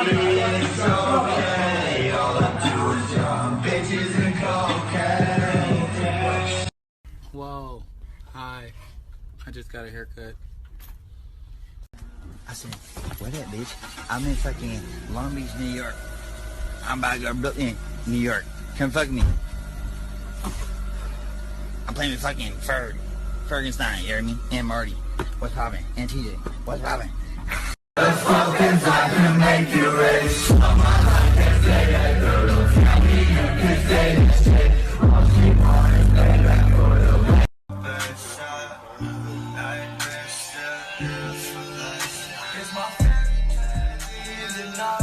it's okay. All I do is jump bitches and cocaine. Whoa, hi. I just got a haircut. I said, what that, bitch? I'm in fucking Long Beach, New York. I'm about to go to Brooklyn, New York. Come fuck me. I'm playing with fucking Fergenstein, you hear me? And Marty. What's poppin'? And TJ. What's poppin'? Let's fuck cause I can make you rich. All my life can say that girl. Don't tell me you can say that shit. All she want is payback for the way. It's my fantasy, is it not?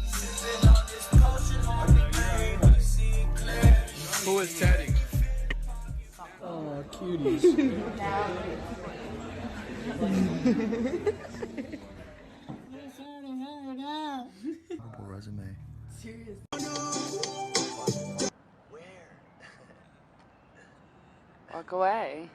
Sipping on this potion on the grave, I see clear. Who is Teddy? Oh, cuties. Horrible resume. Serious. Where? Walk away.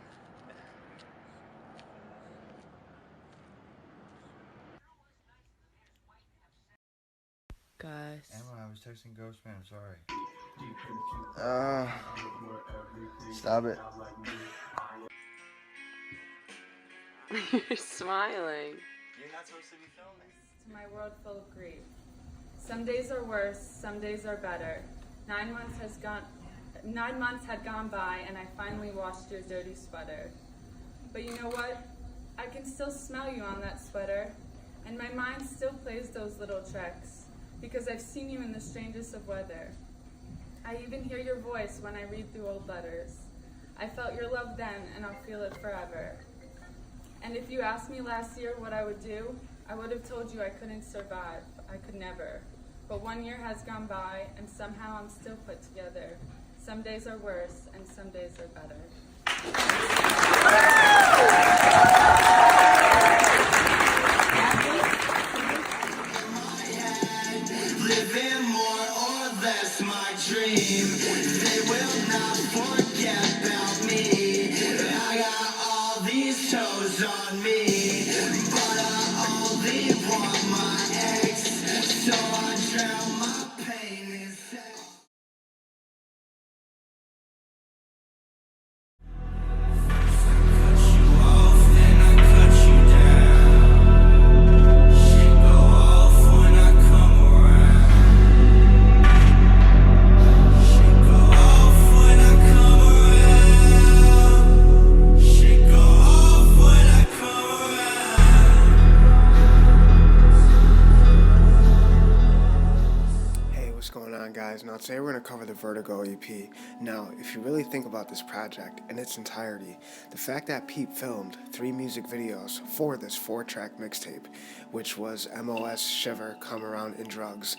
Guys. Emma, I was texting Ghost Man, I'm sorry. Stop it. You're smiling. You're not supposed to be filming. To my world full of grief. Some days are worse, some days are better. 9 months had gone by and I finally washed your dirty sweater. But you know what? I can still smell you on that sweater, and my mind still plays those little tricks, because I've seen you in the strangest of weather. I even hear your voice when I read through old letters. I felt your love then, and I'll feel it forever. And if you asked me last year what I would do, I would have told you I couldn't survive. I could never. But 1 year has gone by, and somehow I'm still put together. Some days are worse, and some days are better. Living more or less my dream. They will not forget about me. I got all these toes on me, but I only want my ex, so I drown my pain in sex. Now today we're going to cover the Vertigo EP. Now, if you really think about this project in its entirety, the fact that Peep filmed 3 music videos for this 4-track mixtape, which was MOS, Shiver, Come Around, and Drugz,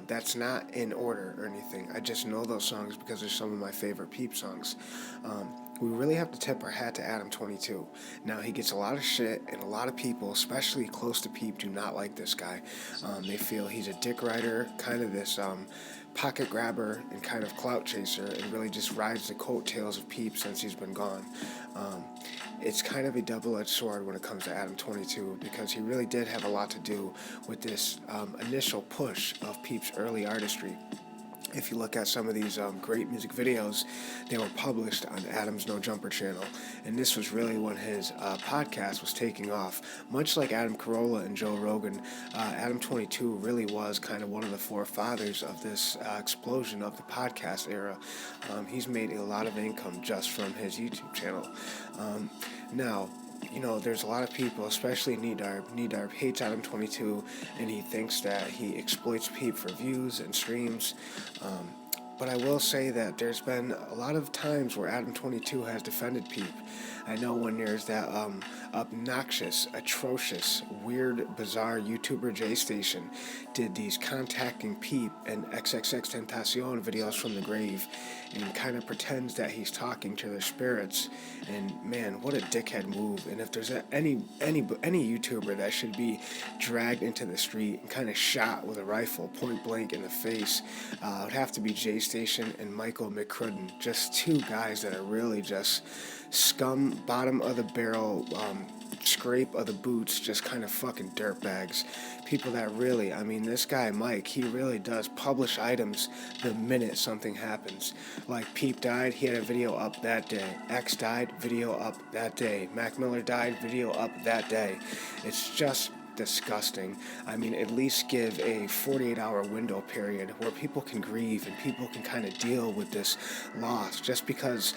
that's not in order or anything. I just know those songs because they're some of my favorite Peep songs. We really have to tip our hat to Adam 22. Now, he gets a lot of shit, and a lot of people, especially close to Peep, do not like this guy. They feel he's a dick rider, kind of this pocket grabber and kind of clout chaser, and really just rides the coattails of Peep since he's been gone. It's kind of a double-edged sword when it comes to Adam 22, because he really did have a lot to do with this initial push of Peep's early artistry. If you look at some of these great music videos, they were published on Adam's No Jumper channel, and this was really when his podcast was taking off. Much like Adam Carolla and Joe Rogan, Adam 22 really was kind of one of the forefathers of this explosion of the podcast era. He's made a lot of income just from his YouTube channel. Now, you know, there's a lot of people, especially Nedarb hates Adam 22, and he thinks that he exploits Peep for views and streams. But I will say that there's been a lot of times where Adam 22 has defended Peep. I know when there's that obnoxious, atrocious, weird, bizarre YouTuber J Station did these contacting Peep and XXXTentacion videos from the grave, and kind of pretends that he's talking to their spirits. And man, what a dickhead move. And if there's any YouTuber that should be dragged into the street and kind of shot with a rifle point blank in the face, it would have to be J Station and Michael McCrudden. Just 2 guys that are really just scum, bottom of the barrel, scrape of the boots, just kind of fucking dirtbags. People that really, I mean, this guy, Mike, he really does publish items the minute something happens. Like Peep died, he had a video up that day. X died, video up that day. Mac Miller died, video up that day. It's just disgusting. I mean, at least give a 48-hour window period where people can grieve and people can kind of deal with this loss. Just because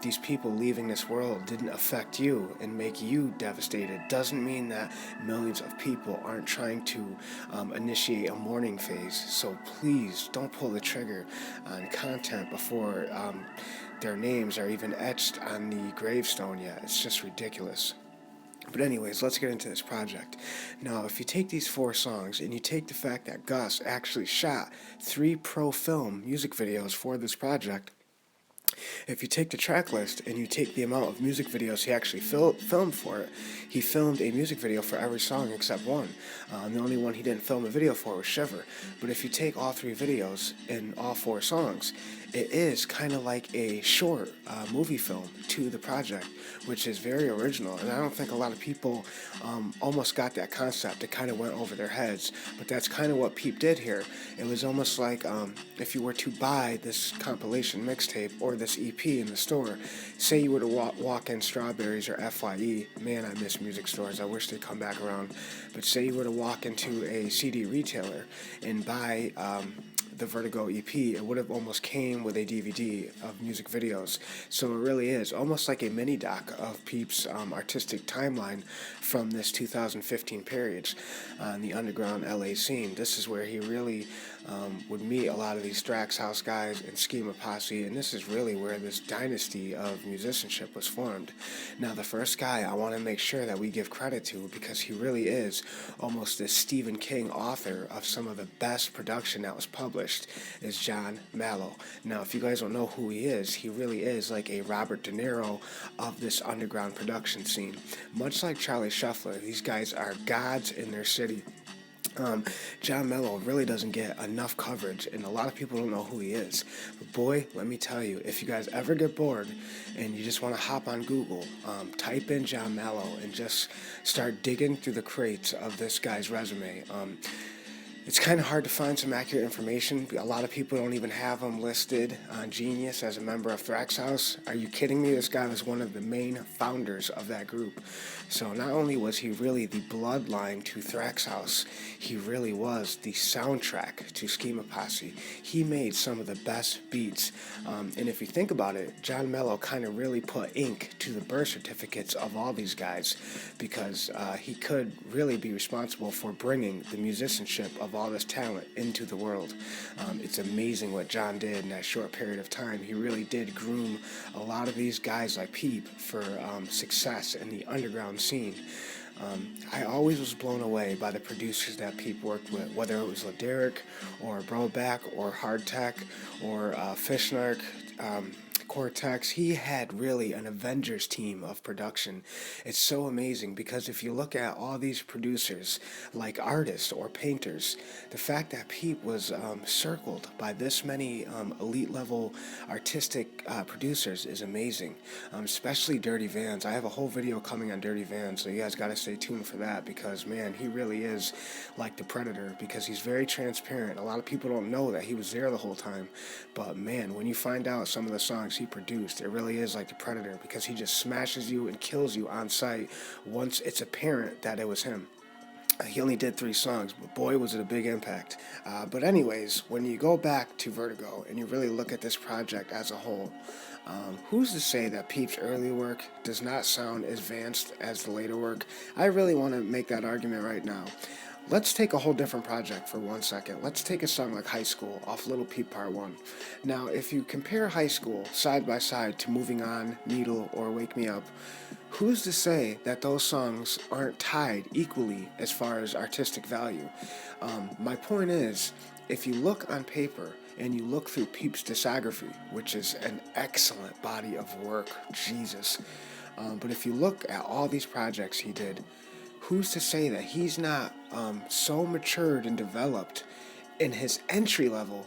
these people leaving this world didn't affect you and make you devastated doesn't mean that millions of people aren't trying to initiate a mourning phase. So please don't pull the trigger on content before their names are even etched on the gravestone yet. It's just ridiculous. But anyways, let's get into this project. Now, if you take these 4 songs and you take the fact that Gus actually shot 3 pro film music videos for this project, if you take the track list and you take the amount of music videos he actually filmed for it, he filmed a music video for every song except one. The only one he didn't film a video for was Shiver. But if you take all 3 videos in all 4 songs, it is kind of like a short movie film to the project, which is very original. And I don't think a lot of people almost got that concept. It kind of went over their heads. But that's kind of what Peep did here. It was almost like if you were to buy this compilation mixtape or this EP in the store, say you were to walk in Strawberries or FYE, man, I miss music stores, I wish they'd come back around, but say you were to walk into a CD retailer and buy the Vertigo EP, it would have almost came with a DVD of music videos. So it really is almost like a mini doc of Peep's artistic timeline from this 2015 period on the underground LA scene. This is where he really would meet a lot of these Thraxx House guys and Schemaposse, and this is really where this dynasty of musicianship was formed. Now, the first guy I want to make sure that we give credit to, because he really is almost this Stephen King author of some of the best production that was published, is John Mello. Now, if you guys don't know who he really is like a Robert De Niro of this underground production scene. Much like Charlie Shuffler, these guys are gods in their city. John Mello really doesn't get enough coverage, and a lot of people don't know who he is. But boy, let me tell you, if you guys ever get bored and you just want to hop on Google, type in John Mello and just start digging through the crates of this guy's resume. It's kind of hard to find some accurate information. A lot of people don't even have him listed on Genius as a member of Thraxx House. Are you kidding me? This guy was one of the main founders of that group. So not only was he really the bloodline to Thraxx House, he really was the soundtrack to Schemaposse. He made some of the best beats. And if you think about it, John Mello kind of really put ink to the birth certificates of all these guys, because he could really be responsible for bringing the musicianship of all this talent into the world. It's amazing what John did in that short period of time. He really did groom a lot of these guys like Peep for success in the underground scene. I always was blown away by the producers that Peep worked with, whether it was Laderick or Broback or Hardtech or Fishnark, Cortex. He had really an Avengers team of production. It's so amazing, because if you look at all these producers, like artists or painters, the fact that Peep was circled by this many elite level artistic producers is amazing. Especially Dirty Vans. I have a whole video coming on Dirty Vans, so you guys gotta stay tuned for that, because man, he really is like the Predator, because he's very transparent. A lot of people don't know that he was there the whole time, but man, when you find out some of the songs he produced, it really is like the Predator, because he just smashes you and kills you on sight once it's apparent that it was him. He only did 3 songs, but boy, was it a big impact. But anyways, when you go back to Vertigo and you really look at this project as a whole, who's to say that Peep's early work does not sound as advanced as the later work? I really want to make that argument right now. Let's take a whole different project for 1 second. Let's take a song like High School off Lil Peep Part 1. Now, if you compare High School side by side to Moving On, Needle, or Wake Me Up, who's to say that those songs aren't tied equally as far as artistic value? My point is, if you look on paper and you look through Peep's discography, which is an excellent body of work, Jesus, but if you look at all these projects he did, who's to say that he's not so matured and developed in his entry level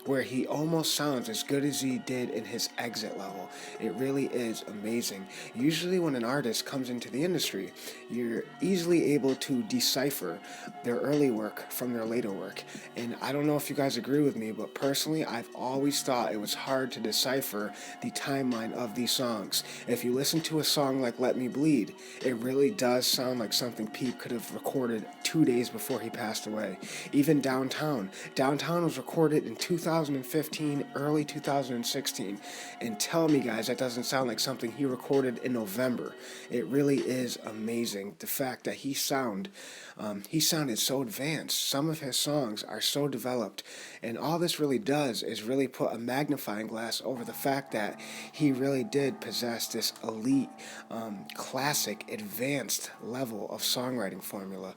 where he almost sounds as good as he did in his exit level. It really is amazing. Usually when an artist comes into the industry, you're easily able to decipher their early work from their later work. And I don't know if you guys agree with me, but personally, I've always thought it was hard to decipher the timeline of these songs. If you listen to a song like Let Me Bleed, it really does sound like something Peep could have recorded 2 days before he passed away. Even Downtown. Downtown was recorded in 2015, early 2016. And tell me, guys, that doesn't sound like something he recorded in November. It really is amazing, the fact that he sounded so advanced. Some of his songs are so developed, and all this really does is really put a magnifying glass over the fact that he really did possess this elite, classic, advanced level of songwriting formula.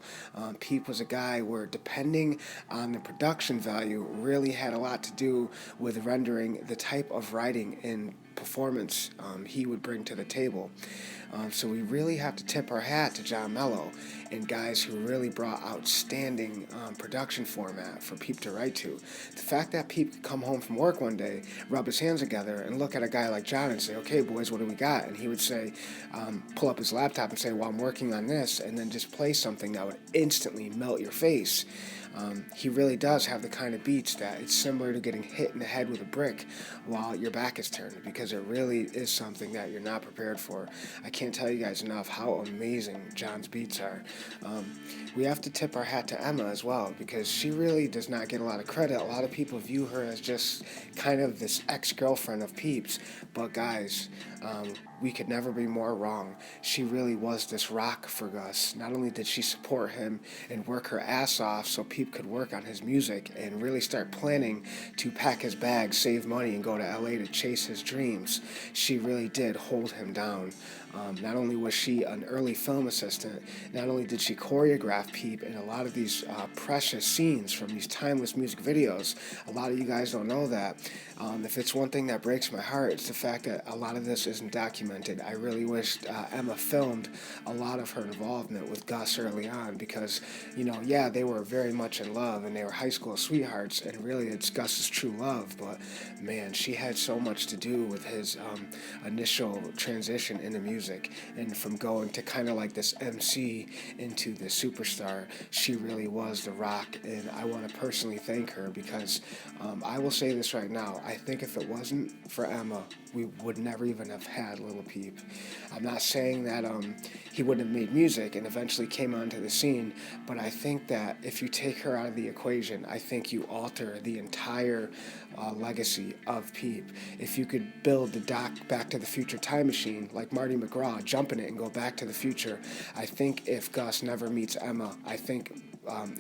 Peep was a guy where, depending on the production value, really had a lot to do with rendering the type of writing and performance he would bring to the table. So we really have to tip our hat to John Mello and guys who really brought outstanding production format for Peep to write to. The fact that Peep could come home from work one day, rub his hands together, and look at a guy like John and say, okay, boys, what do we got? And he would say, pull up his laptop and say, well, I'm working on this, and then just play something that would instantly melt your face. He really does have the kind of beats that it's similar to getting hit in the head with a brick while your back is turned, because it really is something that you're not prepared for. I can't tell you guys enough how amazing John's beats are. We have to tip our hat to Emma as well, because she really does not get a lot of credit. A lot of people view her as just kind of this ex-girlfriend of Peep's, but guys, we could never be more wrong. She really was this rock for Gus. Not only did she support him and work her ass off so Peep could work on his music and really start planning to pack his bags, save money, and go to LA to chase his dreams, she really did hold him down. Not only was she an early film assistant, not only did she choreograph Peep in a lot of these precious scenes from these timeless music videos. A lot of you guys don't know that. If it's one thing that breaks my heart, it's the fact that a lot of this isn't documented. I really wished Emma filmed a lot of her involvement with Gus early on, because, yeah, they were very much in love and they were high school sweethearts, and really it's Gus's true love, but man, she had so much to do with his initial transition into music, and from going to kind of like this MC into the superstar. She really was the rock, and I want to personally thank her, because I will say this right now, I think if it wasn't for Emma, we would never even have had Lil Peep. I'm not saying that he wouldn't have made music and eventually came onto the scene, but I think that if you take her out of the equation, I think you alter the entire legacy of Peep. If you could build the Back to the Future time machine like Marty McGraw, jump in it and go back to the future, I think if Gus never meets Emma, I think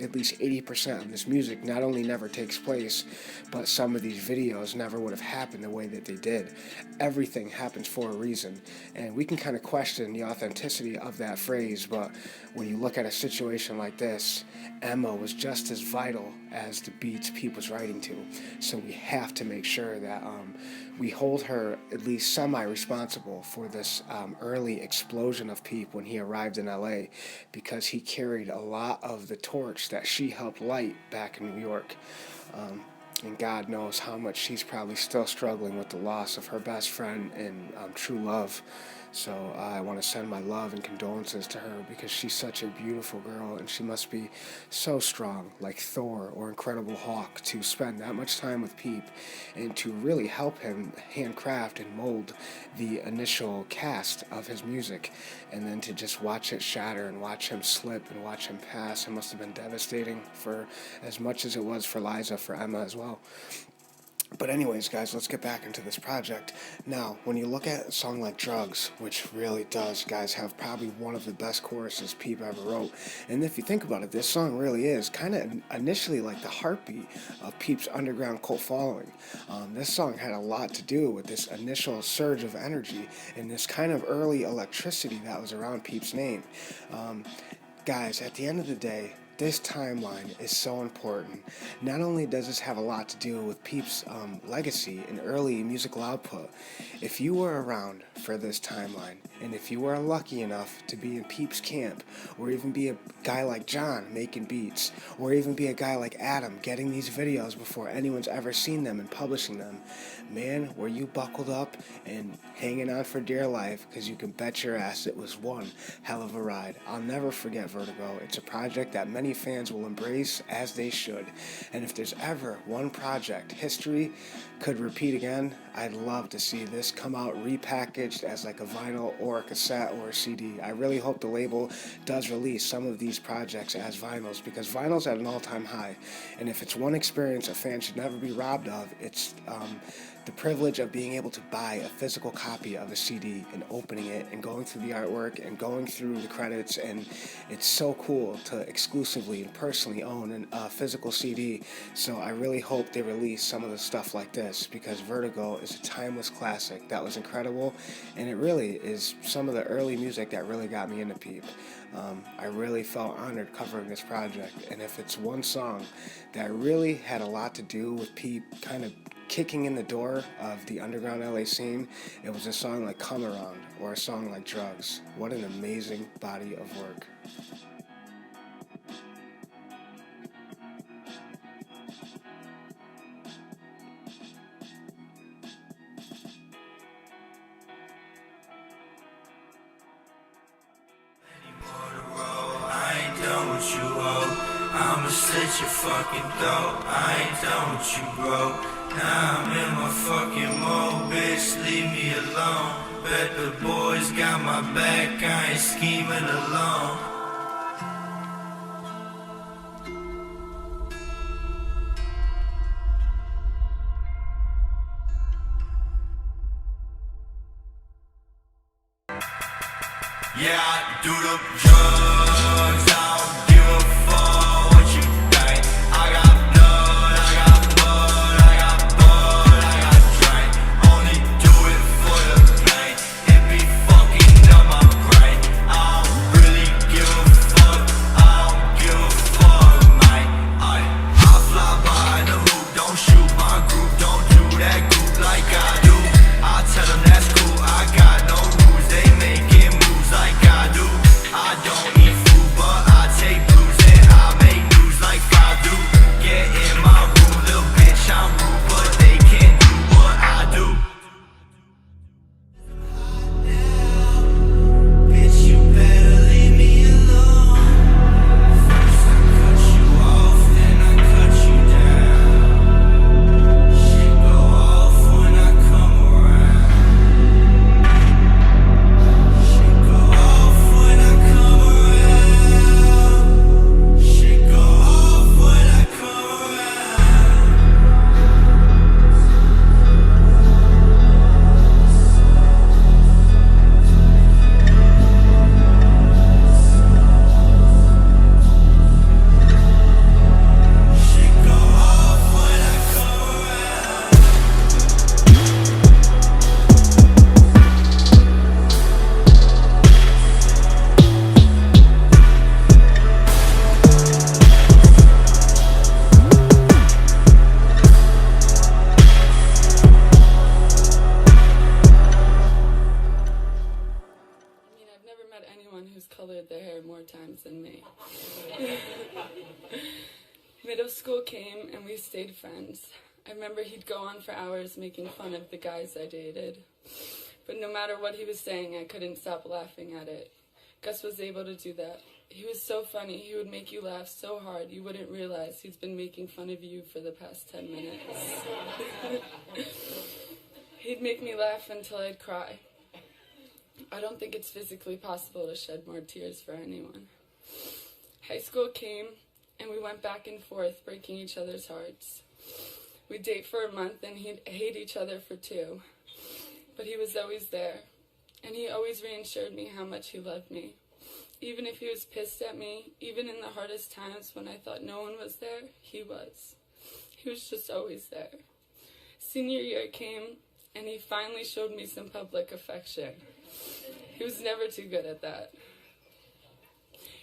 at least 80% of this music not only never takes place, but some of these videos never would have happened the way that they did. Everything happens for a reason, and we can kind of question the authenticity of that phrase, but when you look at a situation like this, Emma was just as vital as the beats Peep was writing to, so we have to make sure that we hold her at least semi-responsible for this early explosion of Peep when he arrived in LA, because he carried a lot of the torch that she helped light back in New York. And God knows how much she's probably still struggling with the loss of her best friend and true love. So I want to send my love and condolences to her, because she's such a beautiful girl, and she must be so strong, like Thor or Incredible Hulk, to spend that much time with Peep and to really help him handcraft and mold the initial cast of his music, and then to just watch it shatter and watch him slip and watch him pass. It must have been devastating for as much as it was for Liza, for Emma as well. But anyways, guys, let's get back into this project. Now, when you look at a song like Drugz, which really does, guys, have probably one of the best choruses Peep ever wrote. And if you think about it, this song really is kind of initially like the heartbeat of Peep's underground cult following. This song had a lot to do with this initial surge of energy and this kind of early electricity that was around Peep's name. Guys, at the end of the day, this timeline is so important. Not only does this have a lot to do with Peep's legacy and early musical output, if you were around for this timeline, and if you were lucky enough to be in Peep's camp, or even be a guy like John making beats, or even be a guy like Adam getting these videos before anyone's ever seen them and publishing them, man, were you buckled up and hanging on for dear life, because you can bet your ass it was one hell of a ride. I'll never forget Vertigo. It's a project that many fans will embrace, as they should. And if there's ever one project history could repeat again, I'd love to see this come out repackaged as like a vinyl or a cassette or a CD. I really hope the label does release some of these projects as vinyls, because vinyl's at an all-time high. And if it's one experience a fan should never be robbed of, it's the privilege of being able to buy a physical copy of a CD and opening it and going through the artwork and going through the credits. And it's so cool to exclusively and personally own a physical CD. So I really hope they release some of the stuff like this, because Vertigo is a timeless classic that was incredible, and it really is some of the early music that really got me into Peep. I really felt honored covering this project, and if it's one song that really had a lot to do with Peep kind of kicking in the door of the underground LA scene, it was a song like Come Around or a song like Drugz. What an amazing body of work. I'ma slit your fucking throat. I ain't done with you, bro. Now I'm in my fucking mode, bitch. Leave me alone. Bet the boys got my back. I ain't scheming alone. Yeah, I do the drugs. I don't give a fuck what you think. I got blood, I got mud, I got bud, I got drink. Only do it for the pain. It be fucking up my brain. I don't really give a fuck. I don't give a fuck, mate. I fly by the hoop, don't shoot my group, don't do that group like I do. I tell them that's cool. I got no rules. They making moves like I do. I don't eat food, but I take blues and I make news like I do. Get in my room, little bitch, I'm rude, but they can't do what I do. Bitch, you better leave me alone. First I cut you off, then I cut you down. Shit go off when I come around. Shit go off when I come around. Shit go off when I come around. Shit go off when I come around. I mean, I've never met anyone who's colored their hair more times than me. Middle school came and we stayed friends. I remember he'd go on for hours making fun of the guys I dated. But no matter what he was saying, I couldn't stop laughing at it. Gus was able to do that. He was so funny, he would make you laugh so hard you wouldn't realize he's been making fun of you for the past 10 minutes. He'd make me laugh until I'd cry. I don't think it's physically possible to shed more tears for anyone. High school came, and we went back and forth, breaking each other's hearts. We'd date for a month, and he'd hate each other for 2. But he was always there, and he always reassured me how much he loved me. Even if he was pissed at me, even in the hardest times when I thought no one was there, he was. He was just always there. Senior year came, and he finally showed me some public affection. He was never too good at that.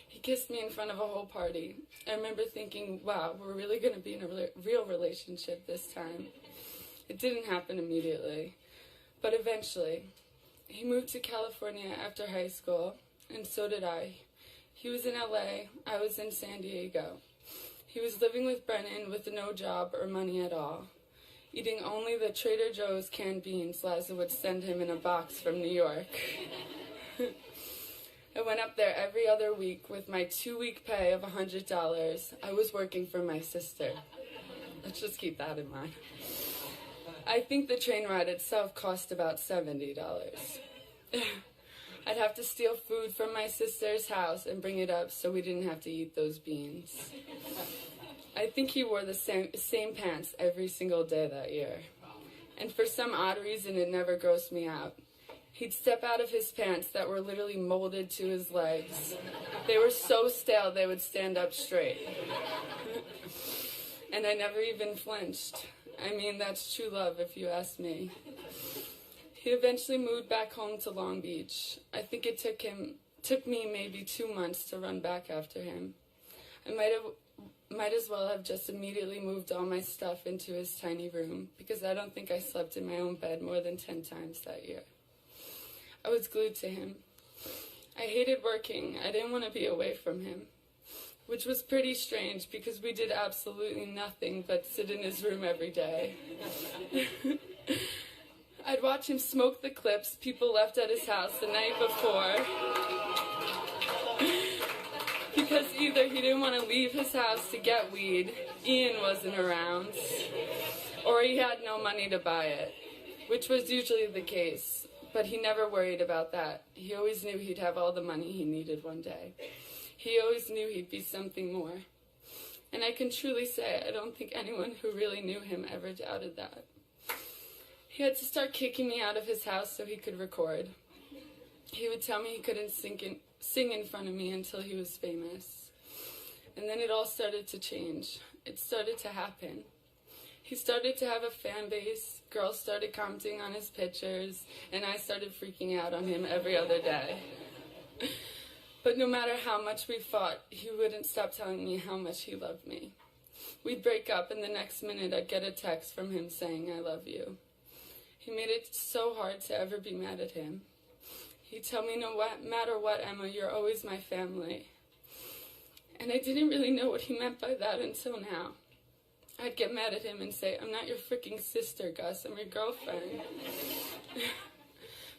He He kissed me in front of a whole party. I remember thinking, wow, we're really going to be in a real relationship this time. It didn't happen immediately, but eventually. He moved to California after high school, and so did I. He was in LA, I was in San Diego. He was living with Brennan with no job or money at all, eating only the Trader Joe's canned beans Liza would send him in a box from New York. I went up there every other week with my 2-week pay of $100. I was working for my sister. Let's just keep that in mind. I think the train ride itself cost about $70. I'd have to steal food from my sister's house and bring it up so we didn't have to eat those beans. I think he wore the same pants every single day that year. And for some odd reason, it never grossed me out. He'd step out of his pants that were literally molded to his legs. They were so stale they would stand up straight. And I never even flinched. I mean, that's true love if you ask me. He eventually moved back home to Long Beach. I think it took me maybe 2 months to run back after him. I might as well have just immediately moved all my stuff into his tiny room, because I don't think I slept in my own bed more than 10 times that year. I was glued to him. I hated working. I didn't want to be away from him, which was pretty strange because we did absolutely nothing but sit in his room every day. I'd watch him smoke the clips people left at his house the night before, because either he didn't want to leave his house to get weed, Ian wasn't around, or he had no money to buy it, which was usually the case. But he never worried about that. He always knew he'd have all the money he needed one day. He always knew he'd be something more. And I can truly say I don't think anyone who really knew him ever doubted that. He had to start kicking me out of his house so he could record. He would tell me he couldn't sing in front of me until he was famous. And then it all started to change. It started to happen. He started to have a fan base, girls started commenting on his pictures, and I started freaking out on him every other day. But no matter how much we fought, he wouldn't stop telling me how much he loved me. We'd break up, and the next minute I'd get a text from him saying, "I love you." He made it so hard to ever be mad at him. He'd tell me, "No matter what, Emma, you're always my family." And I didn't really know what he meant by that until now. I'd get mad at him and say, "I'm not your freaking sister, Gus, I'm your girlfriend."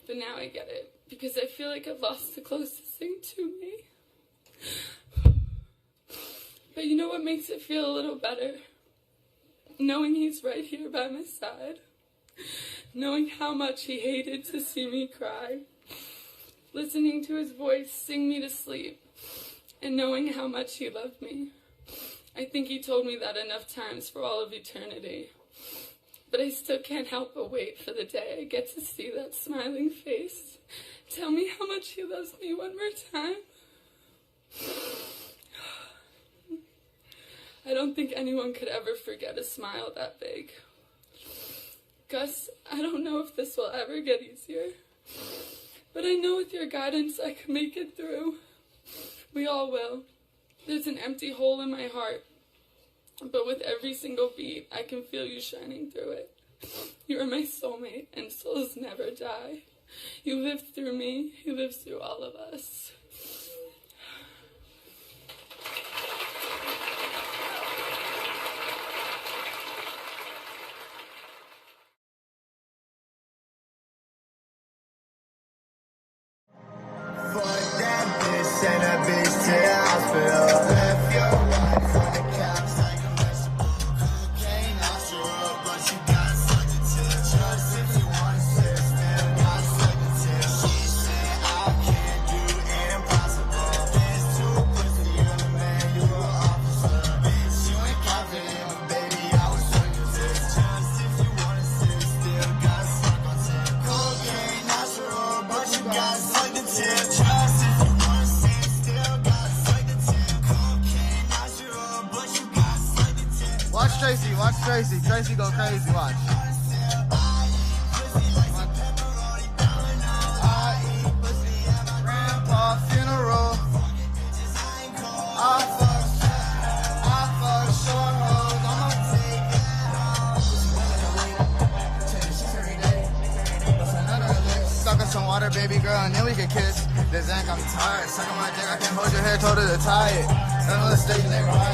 But now I get it, because I feel like I've lost the closest thing to me. But you know what makes it feel a little better? Knowing he's right here by my side. Knowing how much he hated to see me cry. Listening to his voice sing me to sleep. And knowing how much he loved me. I think he told me that enough times for all of eternity. But I still can't help but wait for the day I get to see that smiling face. Tell me how much he loves me one more time. I don't think anyone could ever forget a smile that big. Gus, I don't know if this will ever get easier. But I know with your guidance I can make it through. We all will. There's an empty hole in my heart, but with every single beat, I can feel you shining through it. You are my soulmate, and souls never die. You live through me, he lives through all of us. Fuck that bitch, send that bitch to the hospital. Left your wife on the couch like a vegetable. Cocaine, lost her up, but you got something to trust. If you want to sit still, got something to. She said I can't do impossible. Bitch, too pussy, you're the man, you an officer. Bitch, you ain't confident, but baby, I was sucking to trust. If you want to sit still, got something to. Cocaine, lost her up, but you got something to trust. Watch Tracy, watch Tracy. Tracy go crazy, watch. Grandpa funeral. girl, and then we can kiss. This ain't I'm tired. Sucking my dick, I can hold your hair, told her to tie it. None of the stage, they riot.